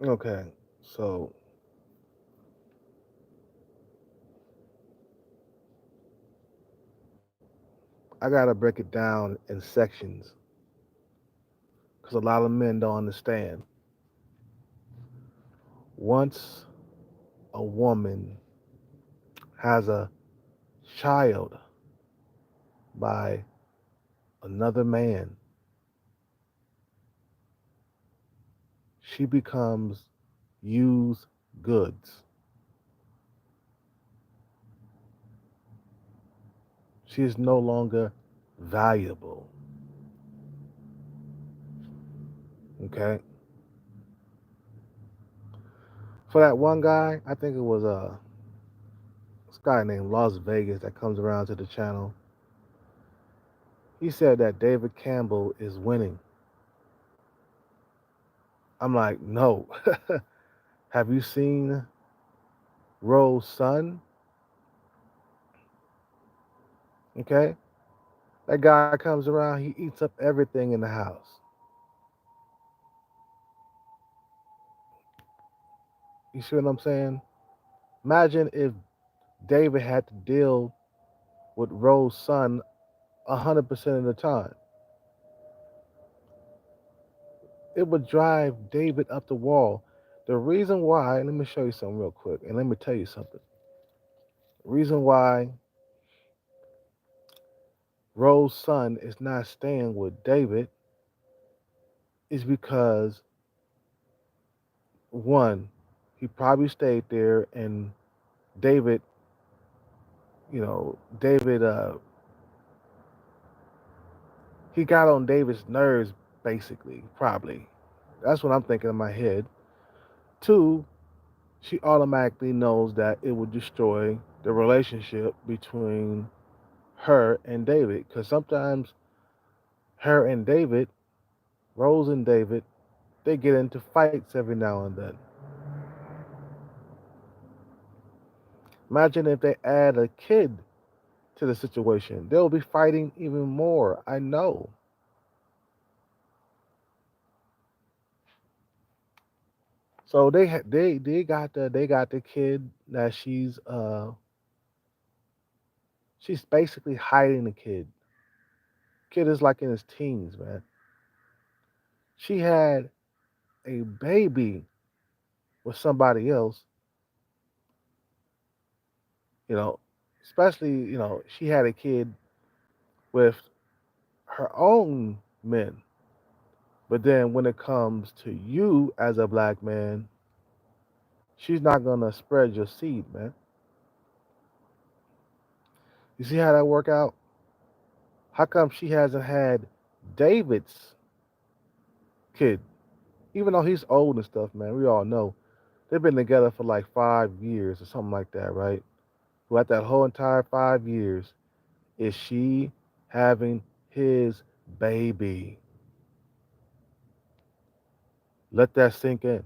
Okay, so I gotta break it down in sections because a lot of men don't understand. Once a woman has a child by another man, she becomes used goods. She is no longer valuable. Okay. For that one guy, I think it was this guy named Las Vegas that comes around to the channel. He said that David Campbell is winning. I'm like, no. Have you seen Rose's son? Okay. That guy comes around, he eats up everything in the house. You see what I'm saying? Imagine if David had to deal with Rose's son 100% of the time. It would drive David up the wall. The reason why, let me show you something real quick, and let me tell you something. The reason why Rose's son is not staying with David is because, one, he probably stayed there and David, David, he got on David's nerves, basically, probably. That's what I'm thinking in my head. Two, she automatically knows that it would destroy the relationship between her and David. Because sometimes her and David, Rose and David, they get into fights every now and then. Imagine if they add a kid to the situation. They'll be fighting even more. I know. So they got the kid that she's basically hiding the kid. Kid is like in his teens, man. She had a baby with somebody else, you know, especially, she had a kid with her own men. But then when it comes to you as a black man, she's not gonna spread your seed, man. You see how that work out? How come she hasn't had David's kid? Even though he's old and stuff, man, we all know. They've been together for like 5 years or something like that, right? Throughout that whole entire 5 years, is she having his baby? Let that sink in.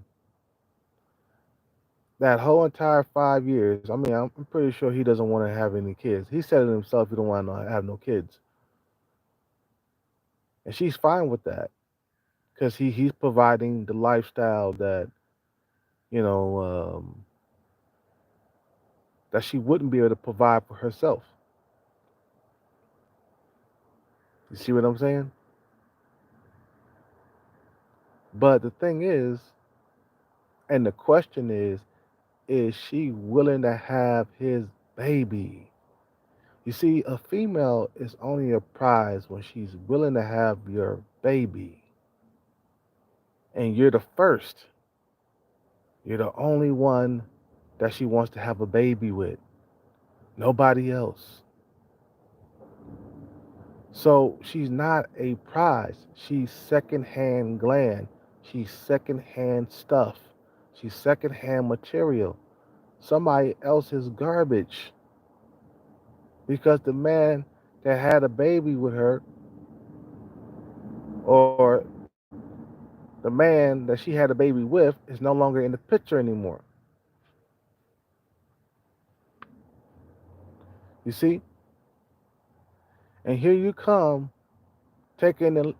That whole entire 5 years, I mean, I'm pretty sure he doesn't want to have any kids. He said it himself, he don't want to have no kids. And she's fine with that because he's providing the lifestyle you know, um, that she wouldn't be able to provide for herself. You see what I'm saying? But the thing and the question is she willing to have his baby? You see, a female is only a prize when she's willing to have your baby. And you're the first. You're the only one that she wants to have a baby with. Nobody else. So she's not a prize. She's secondhand gland. She's secondhand stuff. She's secondhand material. Somebody else's garbage. Because the man that had a baby with her, or the man that she had a baby with, is no longer in the picture anymore. You see? And here you come taking in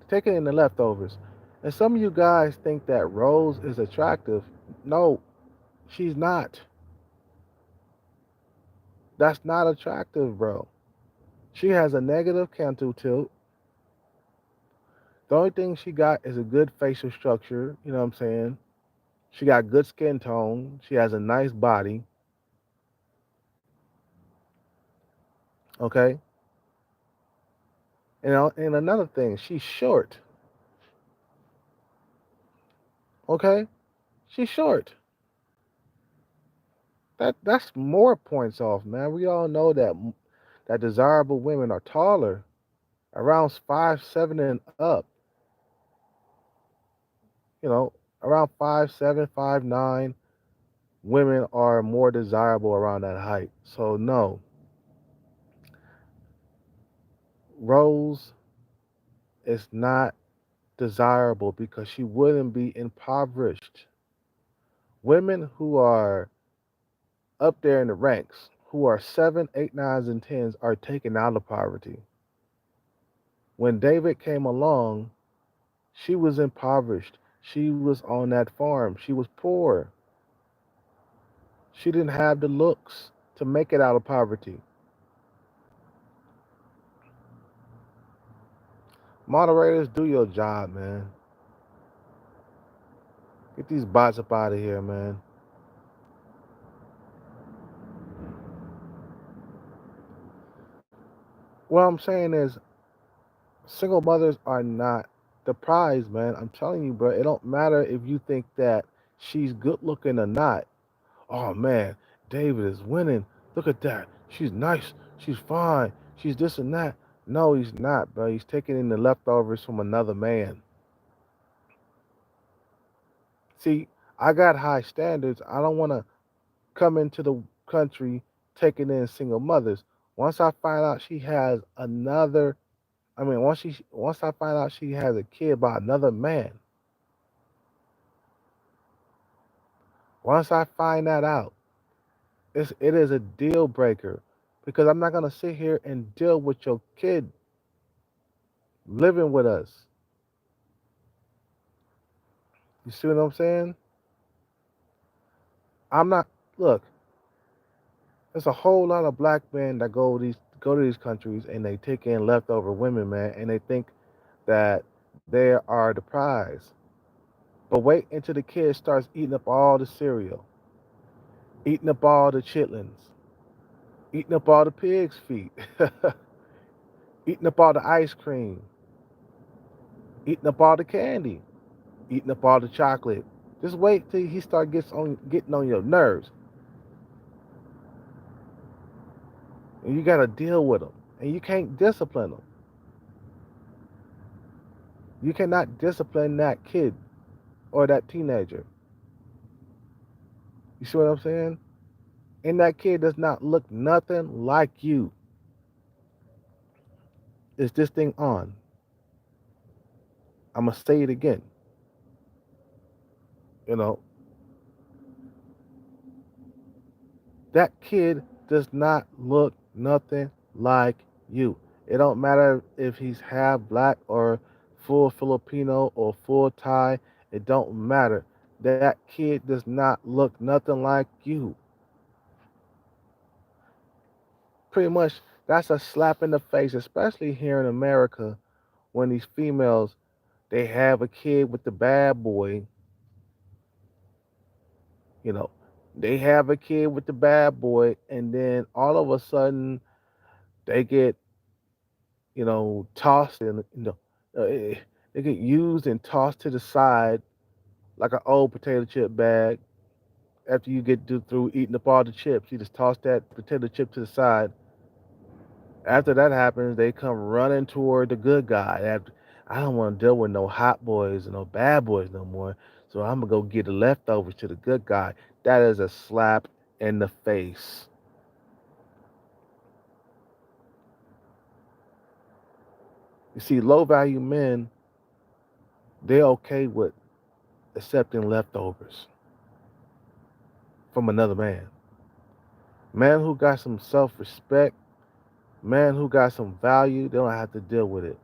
the leftovers. And some of you guys think that Rose is attractive. No, she's not. That's not attractive, bro. She has a negative cantu tilt. The only thing she got is a good facial structure. You know what I'm saying? She got good skin tone. She has a nice body. Okay. And another thing, she's short. Okay. She's short. That's more points off, man. We all know that desirable women are taller, around 5'7" and up. You know, around 5'7", 5'9". Women are more desirable around that height. So no, Rose is not desirable because she wouldn't be impoverished. Women who are up there in the ranks, who are seven, eight, nines, and tens, are taken out of poverty. When David came along, she was impoverished. She was on that farm. She was poor. She didn't have the looks to make it out of poverty. Moderators, do your job, man. Get these bots up out of here, man. What I'm saying is, single mothers are not the prize, man. I'm telling you, bro. It don't matter if you think that she's good looking or not. Oh man, David is winning. Look at that. She's nice. She's fine. She's this and that. No, he's not, bro. He's taking in the leftovers from another man. See, I got high standards. I don't want to come into the country taking in single mothers. Once I find out she has another, I mean, once I find out she has a kid by another man, once I find that out, it is a deal breaker because I'm not gonna sit here and deal with your kid living with us. You see what I'm saying? I'm not. Look, there's a whole lot of black men that go to these countries and they take in leftover women, man, and they think that they are the prize. But wait until the kid starts eating up all the cereal, eating up all the chitlins, eating up all the pig's feet, eating up all the ice cream, eating up all the candy, eating up all the chocolate. Just wait till he start getting on your nerves, and you gotta deal with him, and you can't discipline him. You cannot discipline that kid or that teenager. You see what I'm saying? And that kid does not look nothing like you. Is this thing on? I'm gonna say it again. You know, that kid does not look nothing like you. It don't matter if he's half black or full Filipino or full Thai. It don't matter. That kid does not look nothing like you. Pretty much, that's a slap in the face, especially here in America when these females they have a kid with the bad boy. You know, they have a kid with the bad boy, and then all of a sudden they get tossed and they get used and tossed to the side like an old potato chip bag. After you get through eating up all the chips, you just toss that potato chip to the side. After that happens, they come running toward the good guy. After, I don't want to deal with no hot boys and no bad boys no more. So I'm gonna go get the leftovers to the good guy. That is a slap in the face. You see, low value men, they're okay with accepting leftovers from another man. Man who got some self respect, man who got some value, they don't have to deal with it.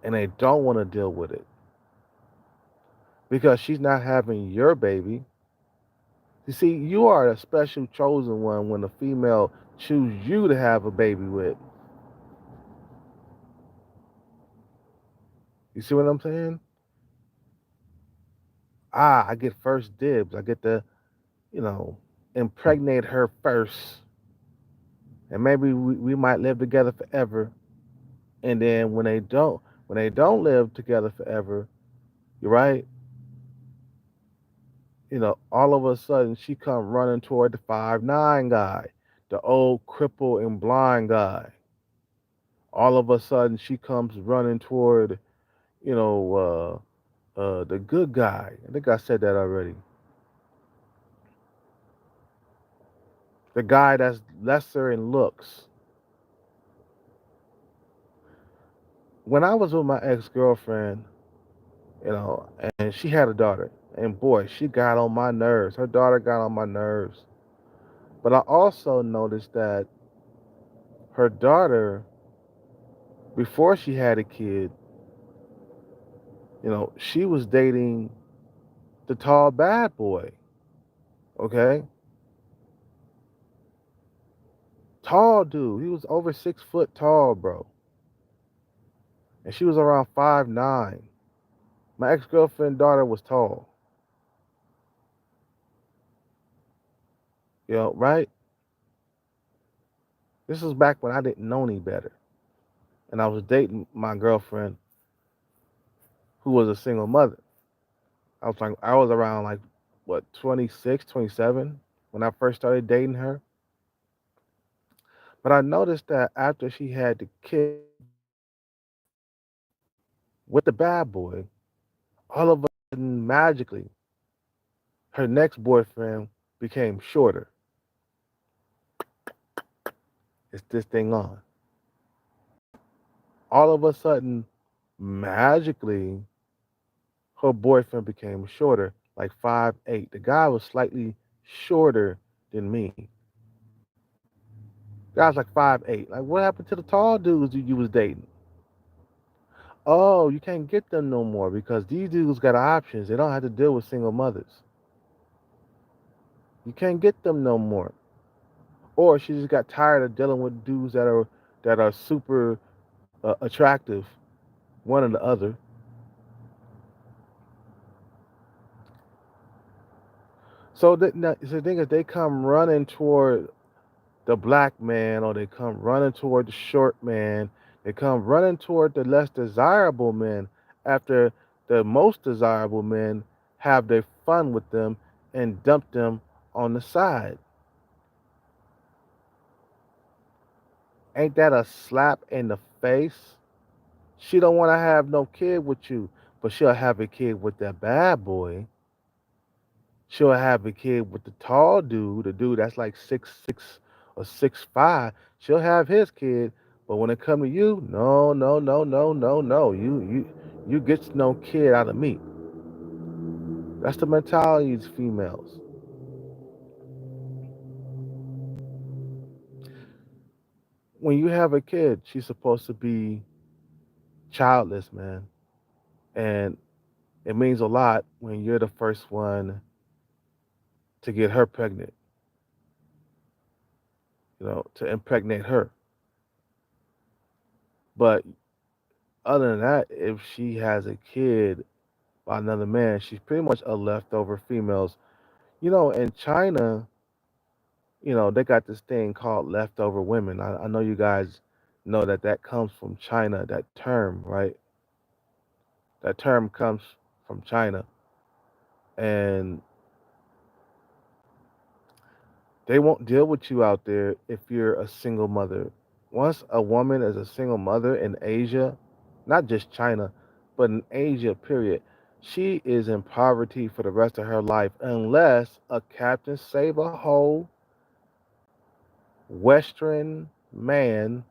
And they don't want to deal with it. because she's not having your baby. You see, you are a special chosen one when a female choose you to have a baby with. You see what I'm saying? I get first dibs. I get to, you know, impregnate her first. And maybe we might live together forever. And then when they don't live together forever, you're right, all of a sudden she come running toward the 5'9" guy, the old cripple and blind guy. All of a sudden she comes running toward, you know, the good guy. I think I said that already. The guy that's lesser in looks. When I was with my ex girlfriend, and she had a daughter, and boy, she got on my nerves. Her daughter got on my nerves. But I also noticed that her daughter, before she had a kid, she was dating the tall bad boy. Okay, tall dude. He was over 6 foot tall, bro, and she was around 5'9". My ex girlfriend daughter was tall. Right? This was back when I didn't know any better, and I was dating my girlfriend who was a single mother. I was around like what 26, 27 when I first started dating her. But I noticed that after she had the kid with the bad boy, all of a sudden magically her next boyfriend became shorter. Is this thing on? All of a sudden, magically, her boyfriend became shorter, like 5'8". The guy was slightly shorter than me. Guys like 5'8". Like, what happened to the tall dudes you was dating? Oh, you can't get them no more because these dudes got options. They don't have to deal with single mothers. You can't get them no more. Or she just got tired of dealing with dudes that are super attractive, one or the other. So the thing is, they come running toward the black man, or they come running toward the short man. They come running toward the less desirable men after the most desirable men have their fun with them and dump them on the side. Ain't that a slap in the face? She don't want to have no kid with you, but she'll have a kid with that bad boy. She'll have a kid with the tall dude, the dude that's like 6'6" or 6'5". She'll have his kid, but when it come to you, no, no, no, no, no, no. You get no kid out of me. That's the mentality of these females. When you have a kid, she's supposed to be childless, man. And it means a lot when you're the first one to get her pregnant, to impregnate her. But other than that, if she has a kid by another man, she's pretty much a leftover females. In China, they got this thing called leftover women. I know you guys know that comes from China, that term, right? That term comes from China. And they won't deal with you out there if you're a single mother. Once a woman is a single mother in Asia, not just China, but in Asia, period, she is in poverty for the rest of her life unless a Captain Save a Hole Western man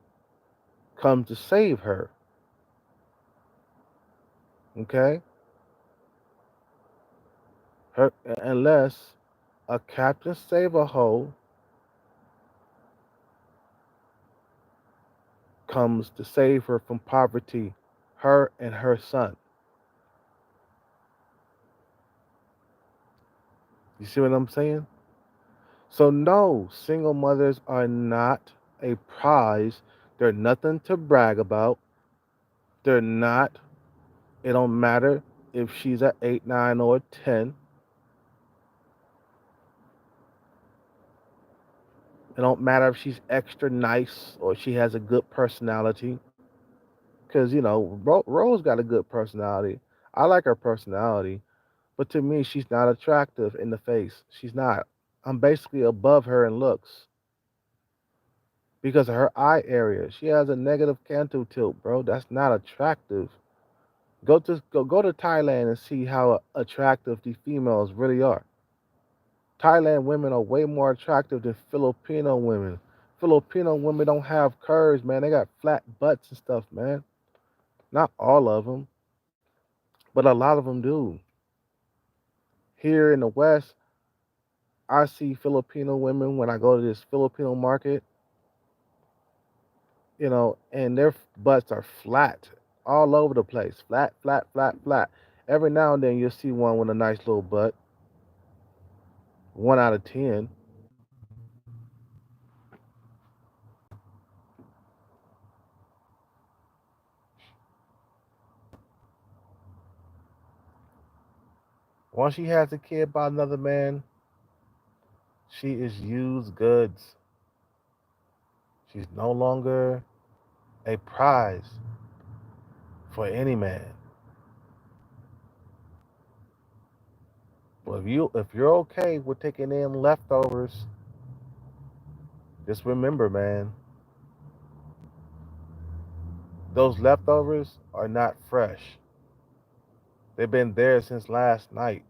comes to save her. Okay? Unless a Captain Save a Hole comes to save her from poverty, her and her son. You see what I'm saying? So no, single mothers are not a prize. They're nothing to brag about. They're not. It don't matter if she's a 8, 9, or a 10. It don't matter if she's extra nice or she has a good personality. Because, Rose got a good personality. I like her personality. But to me, she's not attractive in the face. She's not. I'm basically above her in looks because of her eye area. She has a negative canto tilt, bro. That's not attractive. Go to Thailand and see how attractive the females really are. Thailand women are way more attractive than Filipino women. Filipino women don't have curves, man. They got flat butts and stuff, man. Not all of them, but a lot of them do. Here in the West, I see Filipino women when I go to this Filipino market, and their butts are flat all over the place. Flat, flat, flat, flat. Every now and then you'll see one with a nice little butt, 1 out of 10. Once she has a kid by another man, she is used goods. She's no longer a prize for any man. But if you're okay with taking in leftovers, just remember, man, those leftovers are not fresh. They've been there since last night.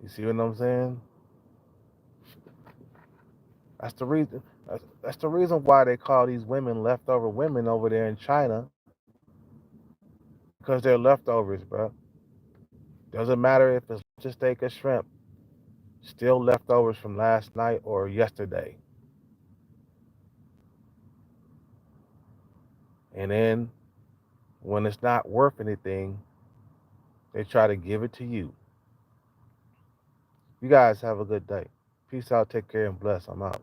You see what I'm saying? That's the reason. That's the reason why they call these women leftover women over there in China, because they're leftovers, bro. Doesn't matter if it's just steak or shrimp, still leftovers from last night or yesterday. And then when it's not worth anything, they try to give it to you. You guys have a good day. Peace out, take care, and bless. I'm out.